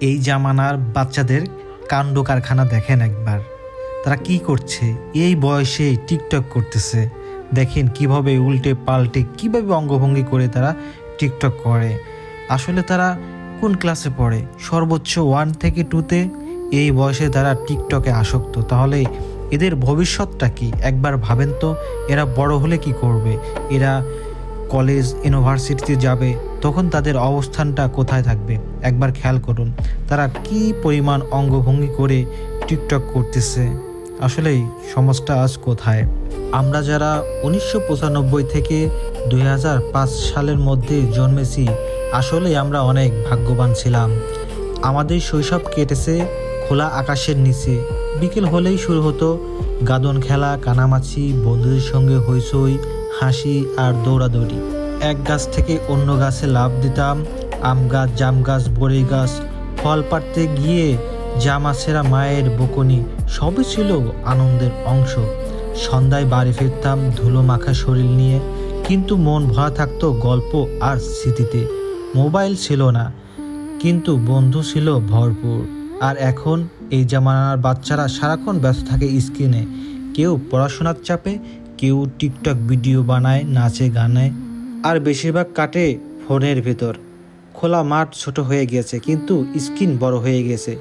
এই জামানার বাচ্চাদের কাণ্ড কারখানা দেখেন একবার, তারা কি করছে এই বয়সে টিকটক করতেছে। দেখেন কিভাবে উল্টে পাল্টে কিভাবে অঙ্গভঙ্গি করে তারা টিকটক করে। আসলে তারা কোন ক্লাসে পড়ে? সর্বোচ্চ 1 থেকে 2-তে এই বয়সে তারা টিকটকে আসক্ত। তাহলে এদের ভবিষ্যৎটা কি একবার ভাবেন তো। এরা বড় হলে কি করবে? এরা কলেজ ইউনিভার্সিটিতে যাবে, তখন তাদের অবস্থানটা কোথায় থাকবে একবার খেয়াল করুন। তারা কি পরিমাণ অঙ্গভঙ্গি করে টিকটক করতেছে। আসলেই সমাজটা আজ কোথায়? আমরা যারা 1995 থেকে 2005 সালের মধ্যে জন্মেছি, আসলে আমরা অনেক ভাগ্যবান ছিলাম। আমাদের শৈশব কেটেছে খোলা আকাশের নিচে। বিকেল হলেই শুরু হতো গাদন খেলা, কানামাছি, বন্ধুদের সঙ্গে হইচই, হাসি আর দৌড়াদৌড়ি। এক গাছ থেকে অন্য গাছে লাফ দিতাম। আম গাছ, জাম গাছ, বড়ই গাছ। ফল পাড়তে গিয়ে জামা ছেঁড়া মায়ের বকুনি, সবই ছিল আনন্দের অংশ। সন্ধ্যায় বাড়ি ফিরতাম ধুলো মাখা শরীর নিয়ে, কিন্তু মন ভরা থাকতো গল্প আর স্মৃতিতে। মোবাইল ছিল না, কিন্তু বন্ধু ছিল ভরপুর। আর এখন এই জামানার বাচ্চারা সারাক্ষণ ব্যস্ত থাকে স্ক্রিনে। কেউ পড়াশোনার চাপে, কেউ টিকটক ভিডিও বানায়, নাচে গানে, আর বেশিরভাগ কাটে ফোনের ভেতর। খোলা মাঠ ছোট হয়ে গেছে, কিন্তু স্ক্রিন বড় হয়ে গেছে।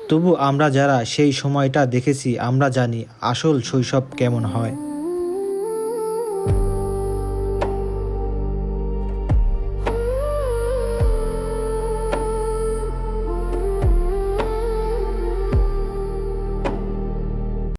তবু আমরা যারা সেই সময়টা দেখেছি, আমরা জানি আসল শৈশব কেমন হয়।